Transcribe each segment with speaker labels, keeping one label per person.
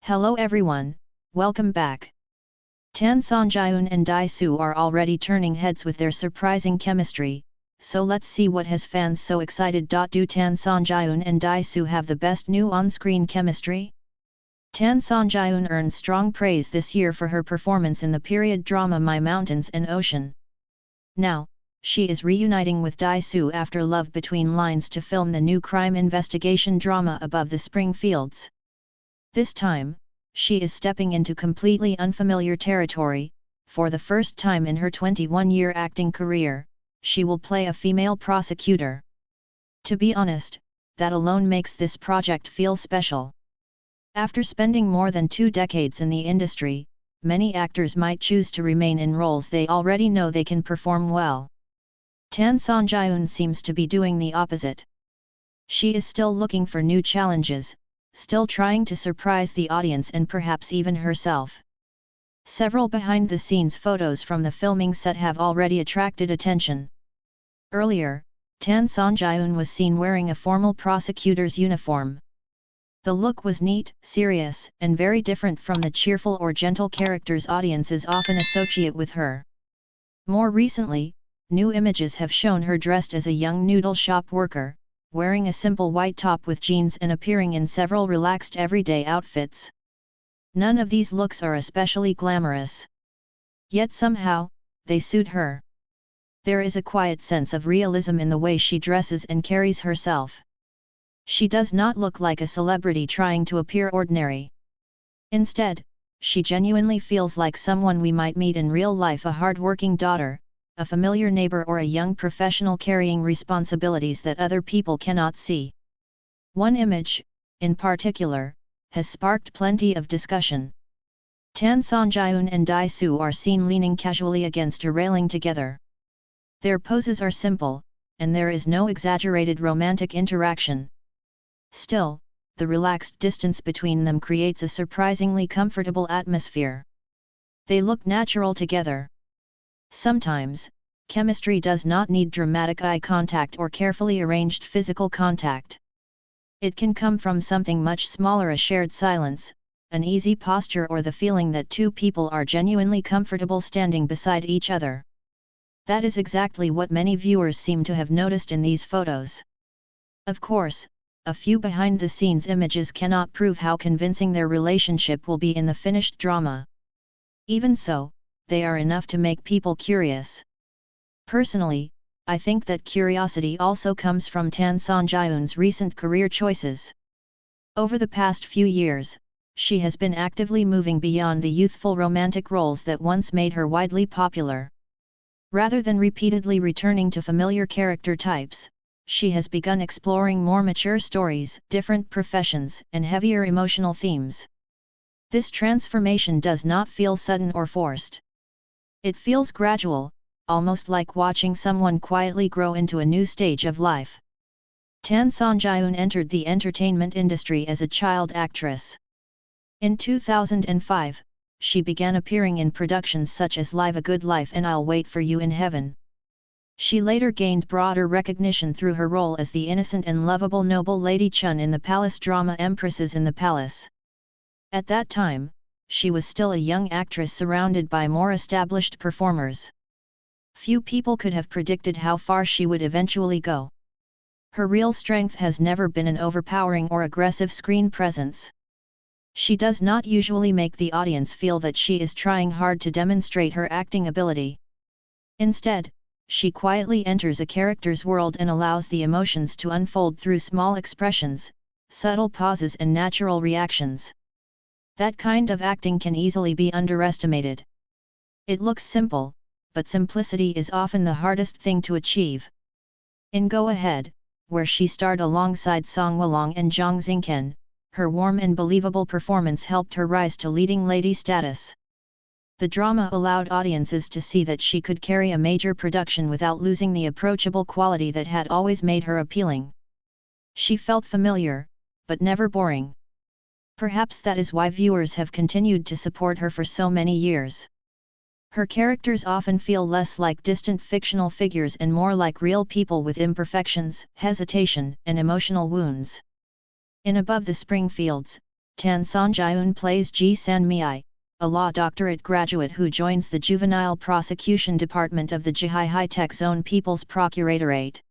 Speaker 1: Hello everyone, welcome back. Songyun and Dai are already turning heads with their surprising chemistry, so let's see what has fans so excited. Do Songyun and Dai have the best new on-screen chemistry? Songyun earned strong praise this year for her performance in the period drama My Mountains and Ocean. Now, she is reuniting with Dai after Love Between Lines to film the new crime investigation drama Above the Spring Fields. This time, she is stepping into completely unfamiliar territory. For the first time in her 21-year acting career, she will play a female prosecutor. To be honest, that alone makes this project feel special. After spending more than 2 decades in the industry, many actors might choose to remain in roles they already know they can perform well. Songyun seems to be doing the opposite. She is still looking for new challenges, still trying to surprise the audience and perhaps even herself. Several behind-the-scenes photos from the filming set have already attracted attention. Earlier, Songyun was seen wearing a formal prosecutor's uniform. The look was neat, serious, and very different from the cheerful or gentle characters audiences often associate with her. More recently, new images have shown her dressed as a young noodle shop worker, wearing a simple white top with jeans and appearing in several relaxed everyday outfits. None of these looks are especially glamorous. Yet somehow, they suit her. There is a quiet sense of realism in the way she dresses and carries herself. She does not look like a celebrity trying to appear ordinary. Instead, she genuinely feels like someone we might meet in real life, a hard-working daughter, a familiar neighbor, or a young professional carrying responsibilities that other people cannot see. One image, in particular, has sparked plenty of discussion. Songyun and Dai are seen leaning casually against a railing together. Their poses are simple, and there is no exaggerated romantic interaction. Still, the relaxed distance between them creates a surprisingly comfortable atmosphere. They look natural together. Sometimes, chemistry does not need dramatic eye contact or carefully arranged physical contact. It can come from something much smaller: a shared silence, an easy posture, or the feeling that two people are genuinely comfortable standing beside each other. That is exactly what many viewers seem to have noticed in these photos. Of course, a few behind-the-scenes images cannot prove how convincing their relationship will be in the finished drama. Even so, they are enough to make people curious. Personally, I think that curiosity also comes from Songyun's recent career choices. Over the past few years, she has been actively moving beyond the youthful romantic roles that once made her widely popular. Rather than repeatedly returning to familiar character types, she has begun exploring more mature stories, different professions, and heavier emotional themes. This transformation does not feel sudden or forced. It feels gradual, almost like watching someone quietly grow into a new stage of life. Songyun entered the entertainment industry as a child actress. In 2005, she began appearing in productions such as Live a Good Life and I'll Wait for You in Heaven. She later gained broader recognition through her role as the innocent and lovable noble Lady Chun in the palace drama Empresses in the Palace. At that time, she was still a young actress surrounded by more established performers. Few people could have predicted how far she would eventually go. Her real strength has never been an overpowering or aggressive screen presence. She does not usually make the audience feel that she is trying hard to demonstrate her acting ability. Instead, she quietly enters a character's world and allows the emotions to unfold through small expressions, subtle pauses, and natural reactions. That kind of acting can easily be underestimated. It looks simple, but simplicity is often the hardest thing to achieve. In Go Ahead, where she starred alongside Song Walong and Zhang Xingken, her warm and believable performance helped her rise to leading lady status. The drama allowed audiences to see that she could carry a major production without losing the approachable quality that had always made her appealing. She felt familiar, but never boring. Perhaps that is why viewers have continued to support her for so many years. Her characters often feel less like distant fictional figures and more like real people with imperfections, hesitation, and emotional wounds. In Above the Spring Fields, Tan Songyun plays Ji San-mi, a law doctorate graduate who joins the Juvenile Prosecution Department of the Zhihai High-Tech Zone People's Procuratorate.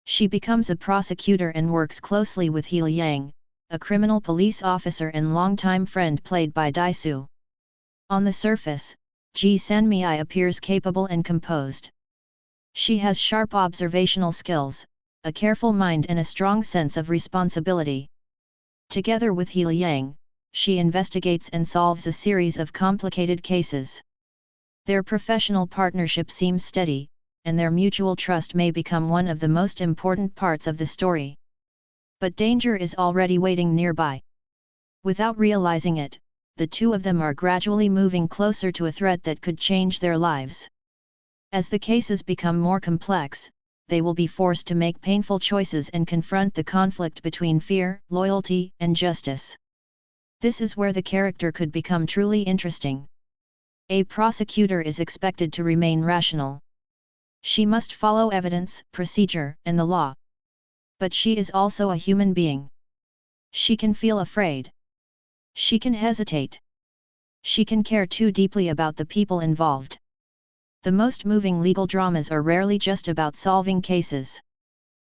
Speaker 1: She becomes a prosecutor and works closely with He Liang, a criminal police officer and longtime friend played by Dai Su. On the surface, Ji San-mi appears capable and composed. She has sharp observational skills, a careful mind and a strong sense of responsibility. Together with He Liang, she investigates and solves a series of complicated cases. Their professional partnership seems steady, and their mutual trust may become one of the most important parts of the story. But danger is already waiting nearby. Without realizing it, the two of them are gradually moving closer to a threat that could change their lives. As the cases become more complex, they will be forced to make painful choices and confront the conflict between fear, loyalty, and justice. This is where the character could become truly interesting. A prosecutor is expected to remain rational. She must follow evidence, procedure, and the law. But she is also a human being. She can feel afraid. She can hesitate. She can care too deeply about the people involved. The most moving legal dramas are rarely just about solving cases.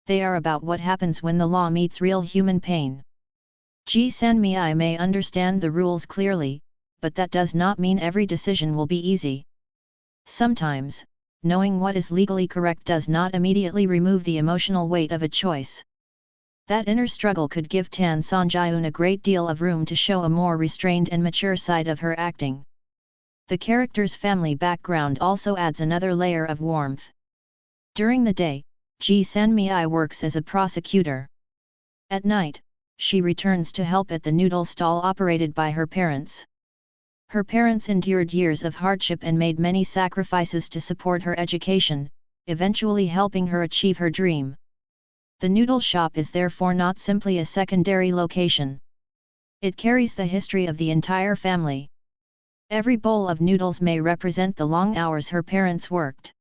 Speaker 1: They are about what happens when the law meets real human pain. Ji San-mi may understand the rules clearly, but that does not mean every decision will be easy. Sometimes, knowing what is legally correct does not immediately remove the emotional weight of a choice. That inner struggle could give Tan Songyun a great deal of room to show a more restrained and mature side of her acting. The character's family background also adds another layer of warmth. During the day, Ji San-mi works as a prosecutor. At night, she returns to help at the noodle stall operated by her parents. Her parents endured years of hardship and made many sacrifices to support her education, eventually helping her achieve her dream. The noodle shop is therefore not simply a secondary location. It carries the history of the entire family. Every bowl of noodles may represent the long hours her parents worked.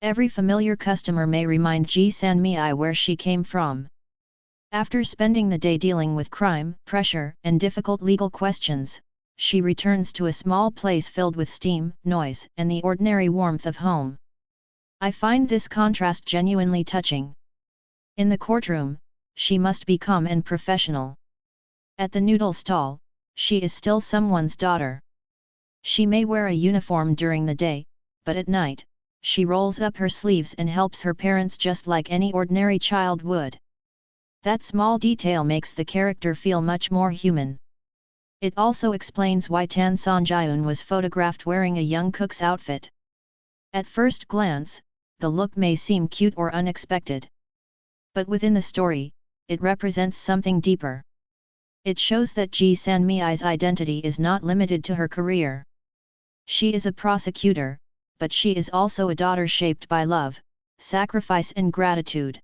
Speaker 1: Every familiar customer may remind Ji San-mi where she came from. After spending the day dealing with crime, pressure, and difficult legal questions, she returns to a small place filled with steam, noise, and the ordinary warmth of home. I find this contrast genuinely touching. In the courtroom, she must be calm and professional. At the noodle stall, she is still someone's daughter. She may wear a uniform during the day, but at night, she rolls up her sleeves and helps her parents just like any ordinary child would. That small detail makes the character feel much more human. It also explains why Tan Songyun was photographed wearing a young cook's outfit. At first glance, the look may seem cute or unexpected. But within the story, it represents something deeper. It shows that Ji San-mi's identity is not limited to her career. She is a prosecutor, but she is also a daughter shaped by love, sacrifice and gratitude.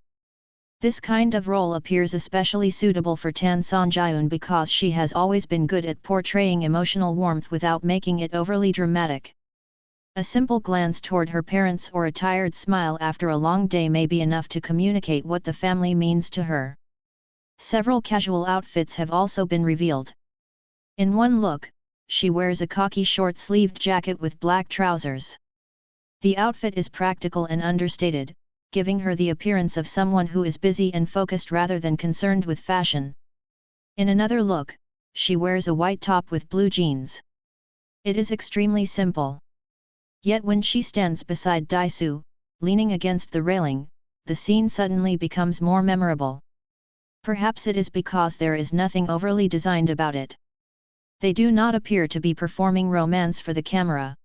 Speaker 1: This kind of role appears especially suitable for Tan Songyun because she has always been good at portraying emotional warmth without making it overly dramatic. A simple glance toward her parents or a tired smile after a long day may be enough to communicate what the family means to her. Several casual outfits have also been revealed. In one look, she wears a khaki short-sleeved jacket with black trousers. The outfit is practical and understated, giving her the appearance of someone who is busy and focused rather than concerned with fashion. In another look, she wears a white top with blue jeans. It is extremely simple. Yet when she stands beside Dai Su, leaning against the railing, the scene suddenly becomes more memorable. Perhaps it is because there is nothing overly designed about it. They do not appear to be performing romance for the camera.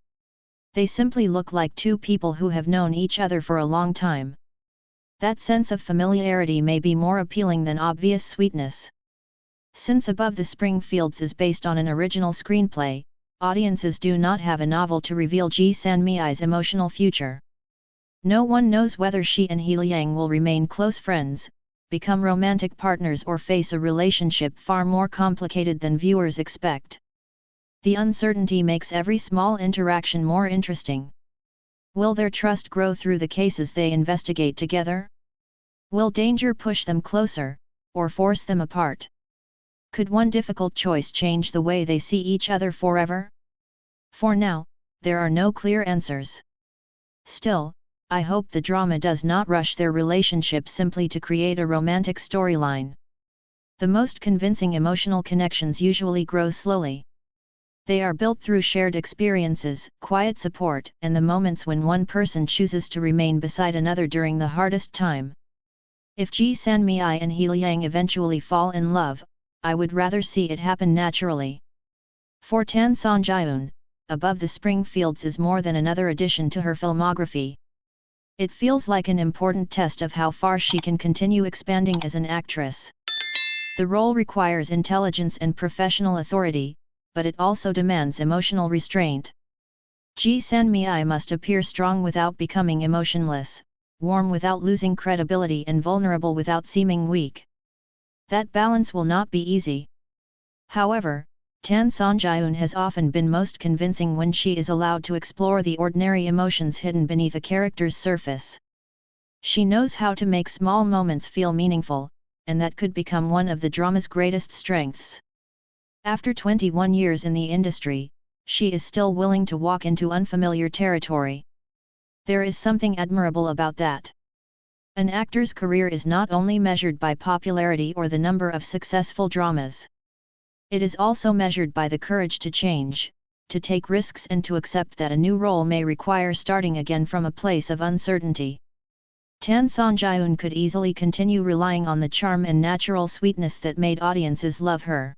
Speaker 1: They simply look like two people who have known each other for a long time. That sense of familiarity may be more appealing than obvious sweetness. Since Above the Springfields is based on an original screenplay, audiences do not have a novel to reveal Ji San-mi's emotional future. No one knows whether she and He Liang will remain close friends, become romantic partners or face a relationship far more complicated than viewers expect. The uncertainty makes every small interaction more interesting. Will their trust grow through the cases they investigate together? Will danger push them closer, or force them apart? Could one difficult choice change the way they see each other forever? For now, there are no clear answers. Still, I hope the drama does not rush their relationship simply to create a romantic storyline. The most convincing emotional connections usually grow slowly. They are built through shared experiences, quiet support, and the moments when one person chooses to remain beside another during the hardest time. If Ji Sanmi and He Liang eventually fall in love, I would rather see it happen naturally. For Tan Songyun, Above the Spring Fields is more than another addition to her filmography. It feels like an important test of how far she can continue expanding as an actress. The role requires intelligence and professional authority, but it also demands emotional restraint. Ji Sanmi must appear strong without becoming emotionless, warm without losing credibility and vulnerable without seeming weak. That balance will not be easy. However, Tan Songyun has often been most convincing when she is allowed to explore the ordinary emotions hidden beneath a character's surface. She knows how to make small moments feel meaningful, and that could become one of the drama's greatest strengths. After 21 years in the industry, she is still willing to walk into unfamiliar territory. There is something admirable about that. An actor's career is not only measured by popularity or the number of successful dramas. It is also measured by the courage to change, to take risks and to accept that a new role may require starting again from a place of uncertainty. Tan Songyun could easily continue relying on the charm and natural sweetness that made audiences love her.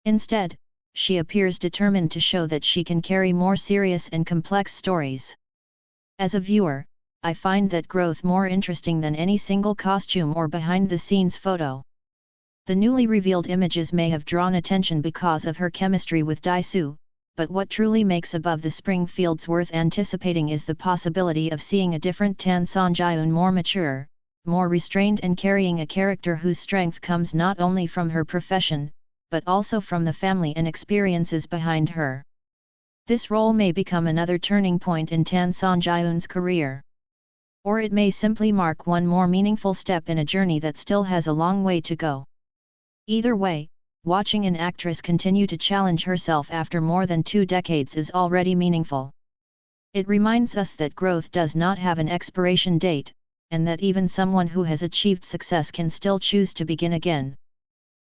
Speaker 1: Instead, she appears determined to show that she can carry more serious and complex stories. As a viewer, I find that growth more interesting than any single costume or behind-the-scenes photo. The newly revealed images may have drawn attention because of her chemistry with Dai-soo, but what truly makes Above the Spring Fields worth anticipating is the possibility of seeing a different Tan Songyun, more mature, more restrained, and carrying a character whose strength comes not only from her profession, but also from the family and experiences behind her. This role may become another turning point in Tan Songyun's career. Or it may simply mark one more meaningful step in a journey that still has a long way to go. Either way, watching an actress continue to challenge herself after more than 2 decades is already meaningful. It reminds us that growth does not have an expiration date, and that even someone who has achieved success can still choose to begin again.